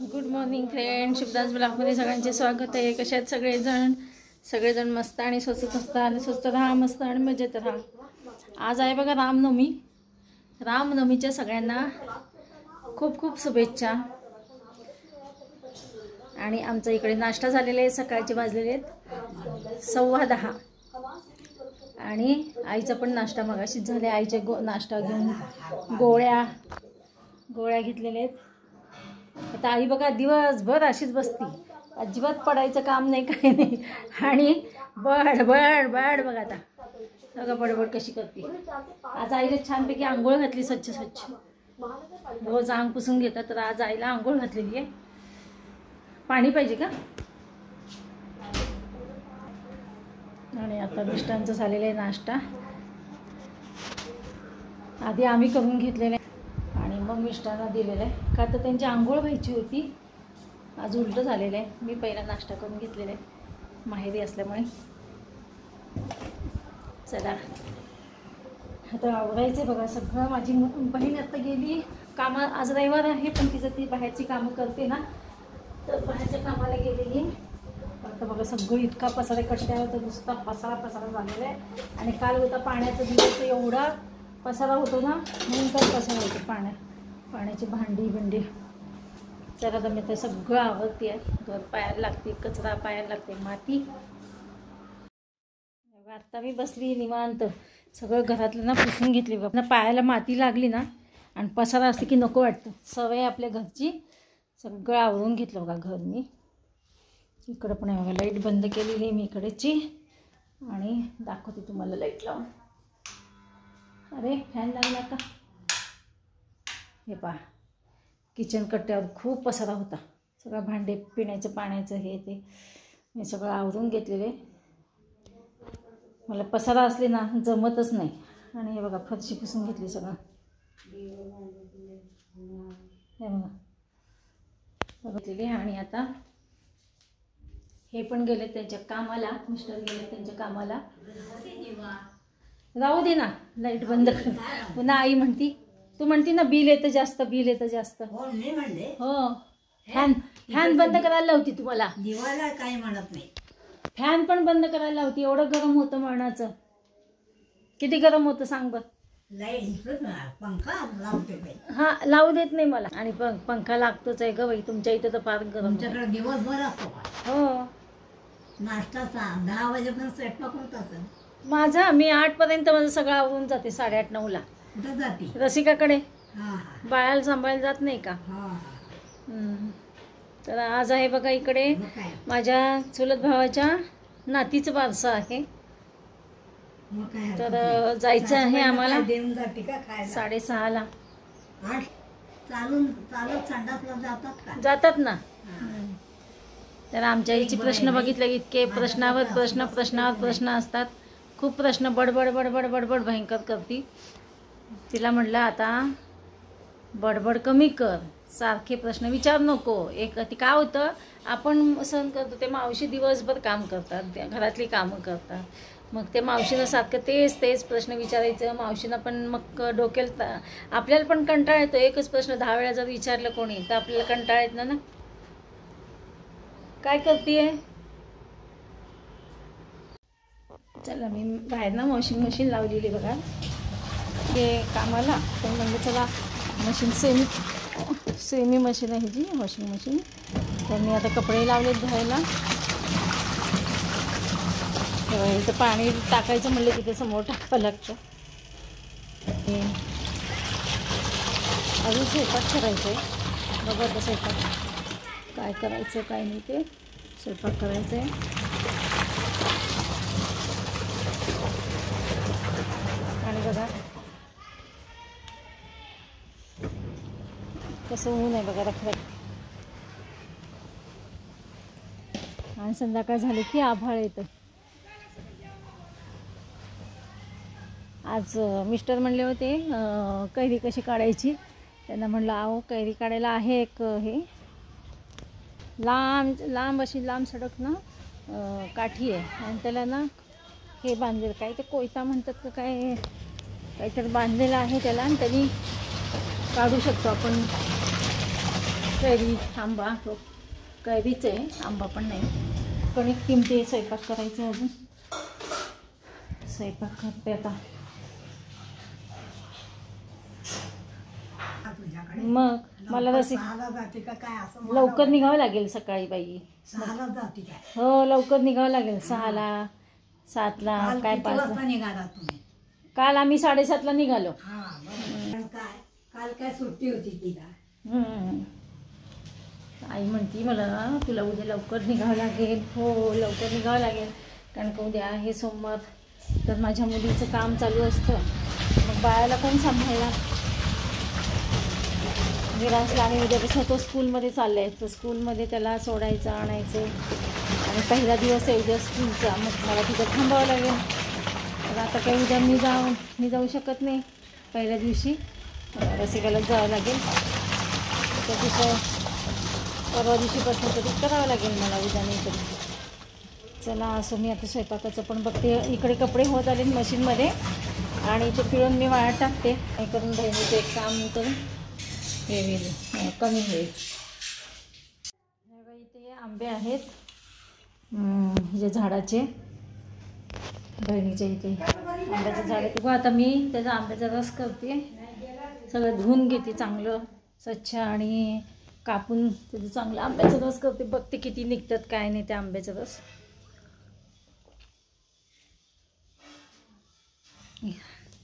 Good morning friend, Shivdas ब्लॉगमध्ये सगळ्यांचे स्वागत आहे. कसे आहेत सगळेजण मस्त आणि स्वस्त असतात आणि स्वस्त राहा, मस्त आणि मजेत राहा. आज आहे बघा रामनवमी. रामनवमीच्या सगळ्यांना खूप खूप शुभेच्छा. आणि आमच्या इकडे नाश्ता झालेला आहे. सकाळचे वाजलेले आहेत 10:15 आणि आईचा पण नाश्ता मगाशीच झाला. आईचे नाश्ता घेऊन गोळ्या घेतलेले आहेत. आता आई बघा दिवसभर अशीच बसती, अजिबात पडायचं काम नाही, काही नाही. आणि बड बघा आता बघा बडबड कशी करते. आज आईला छानपैकी आंघोळ घातली, स्वच्छ रोज अंग पुसून घेतात. तर आज आईला आंघोळ घातलेली आहे. पाणी पाहिजे का? आणि आता मिष्टांचं झालेलं आहे नाश्ता. आधी आम्ही करून घेतलेलं आहे आणि मग मिष्टांना दिलेलं आहे. का तर त्यांची आंघोळ व्हायची होती. आज उलटं झालेलं आहे. मी पहिला नाश्ता करून घेतलेला आहे माहेरी असल्यामुळे. चला आता आवरायचं बघा सगळं. माझी बहीण आता गेली कामा. आज रविवार आहे पण तिचं ती बाहेरची कामं करते ना, तर बाहेरच्या कामाला गेलेली. आता बघा सगळं इतका पसारा कट्ट्यावर तर नुसता पसारा झालेला आहे. आणि काल होता पाण्याचा दिवस, एवढा पसारा होतो ना, म्हणून तर पसारा होतो पाण्याची भांडी. चला तर मी तर सगळं आवडते आहे. घर पायाला लागते, कचरा पायाला लागते, माती. आत्ता मी बसली निवांत, सगळं घरातलं ना पुसून घेतली बघा. पायाला माती लागली ना आणि पसारा असते की नको वाटतं. सवय आपल्या घरची. सगळं आवरून घेतलं बघा घर मी. इकडं पण आहे बघा, लाईट बंद केलेली आहे मी इकडेची. आणि दाखवते तुम्हाला लाईट लावून. अरे फॅन लागला का? हे पहा, किचन कट्ट्यावर खूप पसारा होता. सगळं भांडे, पिण्याचं पाण्याचं हे ते मी सगळं आवरून घेतलेले. मला पसारा असले ना जमतच नाही. आणि हे बघा फरशी पुसून घेतली सगळं. हे बघा बघितलेली. आणि आता हे पण गेले त्यांच्या कामाला, मिस्टर गेले त्यांच्या कामाला. राहू दे ना, लाईट बंद कर. पुन्हा आई म्हणती, तू म्हणती ना बिल येतं जास्त. हो, फॅन बंद करायला लावती तुम्हाला. दिवाला काही म्हणत नाही. फॅन पण बंद करायला लावती. एवढं गरम होतं मरणाचं. किती गरम होतं सांग बघ. पंखा लावते. हा, लावू देत नाही मला. आणि पंखा लागतोच आहे ग बाई. तुमच्या इथं तर फार गरम. तुमच्याकडे दिवसभर असतो का? हो, नाश्ता 10 वाजेपर्यंत स्वयंपाक होत असेल माझा. मी 8 पर्यंत माझं सगळं आवरून जाते. 8:30-9ला. कुठं जाते? रसिकाकडे. हा बाळाला सांभाळायला जात नाही का? हा. तर आज आहे बघा इकडे माझ्या चुलत भावाच्या नातीचं बारसं आहे. तर जायचं आहे आम्हाला. देऊन जाते का खायला? 6:30ला. चालत संडासला जातात का? जातात ना. तर आमच्या आईची प्रश्न बघितले, इतके प्रश्नावर प्रश्न असतात. खूप प्रश्न, बडबड भयंकर करती. तिला म्हटलं आता बडबड कमी कर, सारखे प्रश्न विचार नको. ती काय होतं, आपण सहन करतो ते मावशी दिवसभर काम करतात, घरातली कामं करतात. मग ते मावशीनं सारखं तेच प्रश्न विचारायचं. मावशीनं पण मग डोक्याला, आपल्याला पण कंटाळा येतो. एकच प्रश्न 10 वेळा जर विचारलं कोणी तर आपल्याला कंटाळा येत ना. काय करतीये? चला, मी बाहेर ना वॉशिंग मशीन लावलेली बघा ते कामाला. तर म्हणजे चला मशीन सेमी मशीन आहे जी वॉशिंग मशीन. तर मी आता कपडे लावलेत धुवायला. इथं पाणी टाकायचं म्हणलं तिथे समोर टाकावं लागतं. अजून स्वयंपाक करायचं आहे बघा. आता स्वयंपाक काय करायचं काय नाही ते स्वयंपाक करायचं आहे. आणि बघा कसं ऊन आहे बघा रखरख. आणि संध्याकाळ झाली की आभाळ येतं. आज मिस्टर म्हणले होते कैरी कशी काढायची. त्यांना म्हणलं आहो कैरी काढायला आहे एक हे लांब अशी लांब सडक ना काठी आहे. आणि त्याला ना हे बांधलेलं, काय ते कोयता म्हणतात का काय, काहीतरी बांधलेलं आहे त्याला. आणि त्यांनी काढू शकतो आपण. कैरी आंबा तो कैरीच आहे, आंबा पण नाही. कणिक किमते स्वयंपाक करायचं अजून. स्वयंपाक करते आता. मग मला रसी लवकर निघावं लागेल सकाळी बाई. हो लवकर निघावं लागेल 6ला 7ला काय 5ला निघाला तुम्ही. काल आम्ही 7:30ला निघालो. काल काय सुट्टी होती तिला. आई म्हणती मला तुला उद्या लवकर निघावं लागेल. हो लवकर निघावं लागेल कारण का उद्या आहे सोमवार. तर माझ्या मुलीचं काम चालू असतं, मग बाळाला कोण सांभाळणार. विरांशला आणि उद्यापासून तो स्कूलमध्ये चालला आहे, तर स्कूलमध्ये त्याला सोडायचं आणायचं आणि पहिला दिवस आहे उद्या स्कूलचा. मग मला तिथं थांबावं लागेल. तर आता काही उद्या मी जाऊ शकत नाही. पहिल्या दिवशी रसिकाला जावं लागेल. तर तिथं परवा दिवशीपासून तरी करावं लागेल मला उद्या नाही तरी. चला असं मी आता स्वयंपाकाचं पण बघते. इकडे कपडे होत आले मशीनमध्ये आणि ते पिळून मी वाळत टाकते. हे करून बहिणीचं एक काम करून हे होईल कमी होईल. इथे आंबे आहेत जे झाडाचे बहिणीच्या इथे आंब्याचं झाड आहे. आता मी त्याचा आंब्याचा रस करते. सगळं धुवून घेते चांगलं स्वच्छ आणि कापून त्याचं चांगलं आंब्याचा रस करते. बघते किती निघतात काय नाही त्या आंब्याचा रस.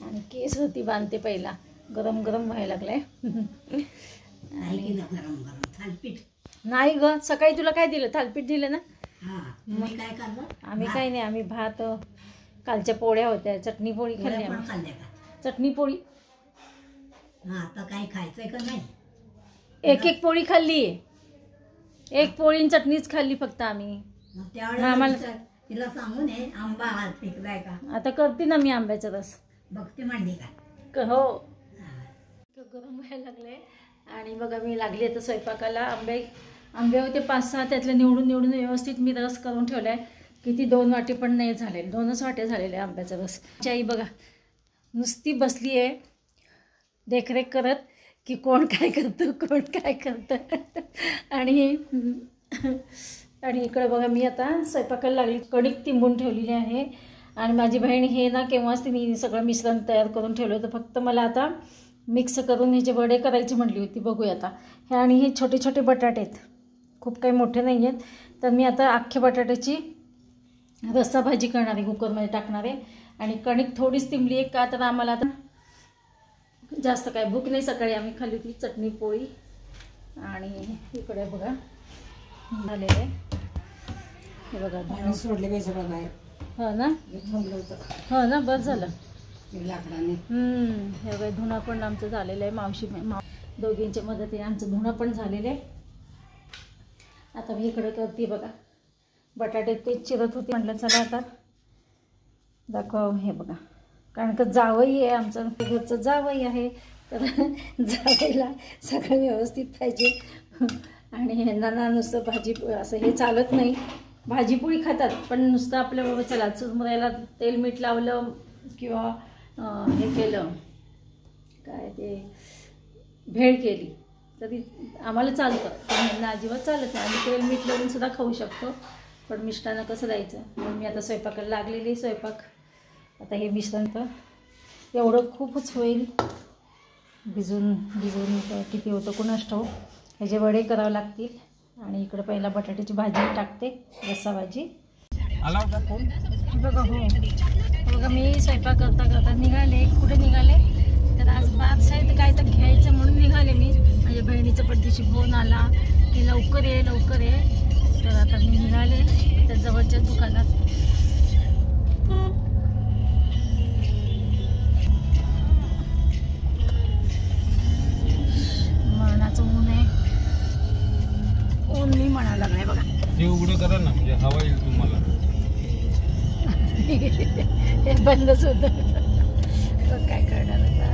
आणि केस होती बांधते पहिला. गरम गरम व्हायला लागलाय. नाही ग सकाळी तुला काय दिलं? थालपीठ दिलं ना. मग काय करणार? आम्ही काही नाही, आम्ही भात कालच्या पोळ्या होत्या, चटणी पोळी खाल्ली. चटणी पोळी आता काय खायचंय का नाही? एक पोळी खाल्ली. एक पोळी चटणीच खाल्ली फक्त आम्ही. त्यावेळेला तिला सांगून ये आंबा हात पिकलाय का. आता करते ना मी आंब्याचा रस. बघते मांडी का. हो गरम व्हायला लागले. आणि बघा मी लागली आता स्वयंपाकाला. आंबे होते 5-6, त्यातले निवडून व्यवस्थित मी रस करून ठेवला आहे. किती 2 वाटी पण नाही झाले, 2च वाटे झालेले आंब्याचा रस. आई बघा नुसती बसली आहे देखरेख करत की कोण काय करतं. आणि इकडे बघा मी आता स्वयंपाकाला लागली. कणिक तिंबून ठेवलेली आहे आणि माझी बहीण हे ना केव्हाच तिने सगळं मिश्रण तयार करून ठेवलं होतं. फक्त मला आता मिक्स करून ह्याचे वडे करायची म्हटली होती. बघूया आता. हे आणि हे छोटे छोटे बटाटे आहेत, खूप काही मोठे नाही आहेत. तर मी आता अख्ख्या बटाट्याची रस्सा भाजी करणार आहे, कुकरमध्ये टाकणार आहे. आणि कणिक थोडीच तिंबली आहे का तर आम्हाला आता जास्त काय भूक नाही. सकाळी आम्ही खाल्ली होती चटणी पोळी. आणि इकडे बघा झालेलं आहे. हे बघा पाणी सोडले काही सगळं बाहेर. हो ना थांबलं होतं. हो ना बस झालं लाकडाने. हे बघा धुणं पण आमचं झालेलं आहे. दोघींच्या मदतीने आमचं धुणं पण झालेलं आहे. आता मी इकडे करते बघा बटाटे तेच चिरत होते. म्हटलं चला आता दाखव. हे बघा कारण का जावई आहे आमचं, घरचं जावई आहे. तर जावईला सगळं व्यवस्थित पाहिजे. आणि ह्यांना ना नुसतं भाजी असं हे चालत नाही. भाजीपोळी खातात पण नुसतं आपल्या बाबा चला चुरमुऱ्याला तेल मीठ लावलं किंवा हे केलं काय ते भेळ केली तरी आम्हाला चालतं, पण ह्यांना अजिबात चालत नाही. आम्ही तेल मीठ लावून सुद्धा खाऊ शकतो, पण मिष्टांना कसं द्यायचं. म्हणून मी आता स्वयंपाकाला लागलेली. स्वयंपाक आता हे मिश्रण तर एवढं खूपच होईल. भिजून किती होतं कुणास ठाऊक. ह्याचे वडे करावे लागतील. आणि इकडे पहिला बटाट्याची भाजी टाकते, रस्सा भाजी. बघा हो बघा मी स्वयंपाक करता निघाले. कुठे निघाले तर आज बात आहे तर काय तर घ्यायचं म्हणून निघाले मी. माझ्या बहिणीचा पडदिशी फोन आला की लवकर ये. तर आता मी निघाले त्या जवळच्या दुकानात. मरणाचं ऊन आहे. ऊन मी म्हणायला लागलाय बघा. हे उघडं करा ना म्हणजे हवा येईल तुम्हाला. हे बंदच होतं. काय करणार आता.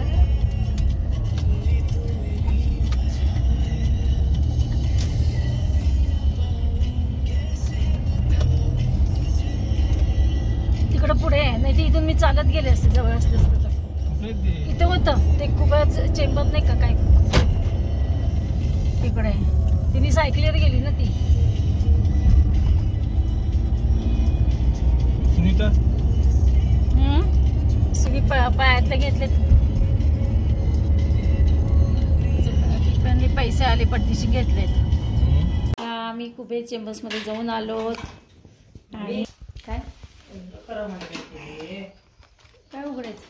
तिकडं पुढे आहे, नाही तर इथून मी चालत गेले असते जवळ असते तर. इथं होतं ते खूपच चेंबर नाही का काय तिकडे. तिने सायकलीवर गेली ना ती. सुनीता सगळी पायातले घेतले. पैसे आले पट्टीशी घेतलेत. आम्ही कुबेर चेंबर्स मध्ये जाऊन आलो. आणि काय काय उघडायचं.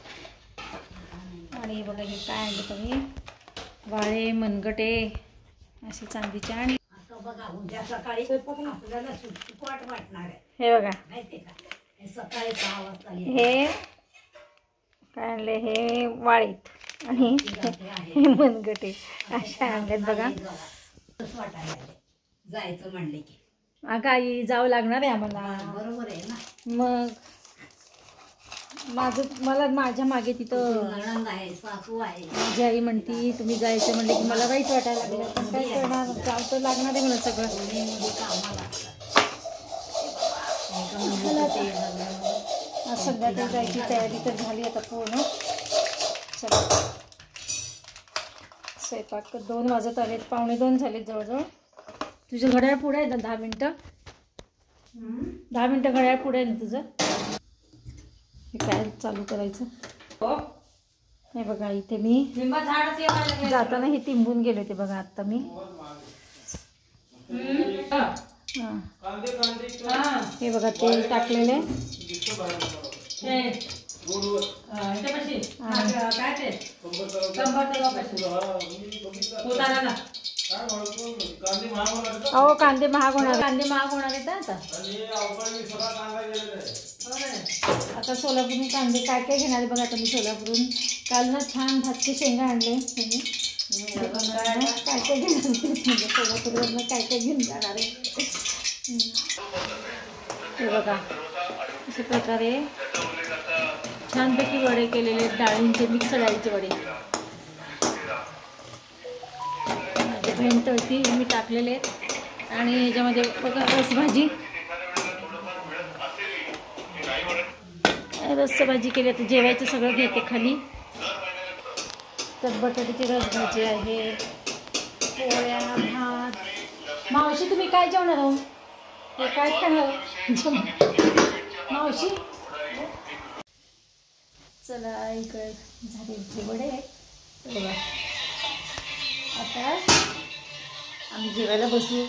आणि बघा हे काय आणलं तुम्ही, वाळे मनगटे असे चांदीचे आणि आता बघा उद्या सकाळी आपल्याला सुटसुकवाट वाटणार आहे. हे बघा माहिती का, हे सकाळी 6 वाजता हे काय आणले, हे वाळीत आणि हे मनगटे अशा आणलेत बघा. वाटायला जायचं म्हणले की काही जावं लागणार आहे आम्हाला. बरोबर आहे ना. मग मला माझ्या मागे तिथं नणंद आहे, सासू आहे. माझी आई म्हणती तुम्ही जायचं म्हणले की मला वाईट वाटायला लागलं. पण काय करणार, जावं तर लागणार आहे मला सगळं. आज संध्याकाळी जायची तयारी तर झाली आता पूर्ण. चला स्वयंपाक 2 वाजत आलेत, 1:45 झालेत जवळजवळ. तुझं घड्याळ पुढे आहे ना 10 मिनटं. 10 मिनटं घड्याळ पुढे आहे ना तुझं. हे काय चालू करायचं. हे बघा इथे मी जाताना हे तिंबून गेले होते बघा आत्ता मी. हे बघा तेल टाकलेले. अहो कांदे महाग होणार, कांदे महाग होणार आहेत आता. आता सोलापूरून कांदे काय काय घेणार आहे बघा. आता मी सोलापूरून काल ना छान भातचे शेंगा आणले त्यांनी. काय काय घेणार म्हणजे सोलापूरवरनं काय काय घेऊन जाणार आहे. हे बघा अशा प्रकारे छानपैकी वडे केलेले आहेत, डाळींचे, मिक्स डाळीचे वडे. माझी बहीण तळती, मी टाकलेले आहेत. आणि ह्याच्यामध्ये बघा रसभाजी, रसभाजी केली. आता जेवायचं सगळं घेते खाली. तर बटाट्याची रसभाजी आहे, पोळ्या, भात. मावशी तुम्ही काय जेवणार आहो, हे काय खाणार मावशी. चला इकडे झाले वडे बघा. आता आम्ही जेवायला बसू.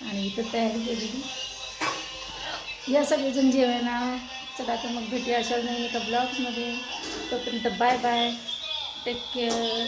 आणि इथं तयारी केलेली या सगळेजण जेवायला. चला तर मग भेटूया अशाच नवीन एका ब्लॉग्समध्ये. तोपर्यंत बाय बाय, टेक केअर.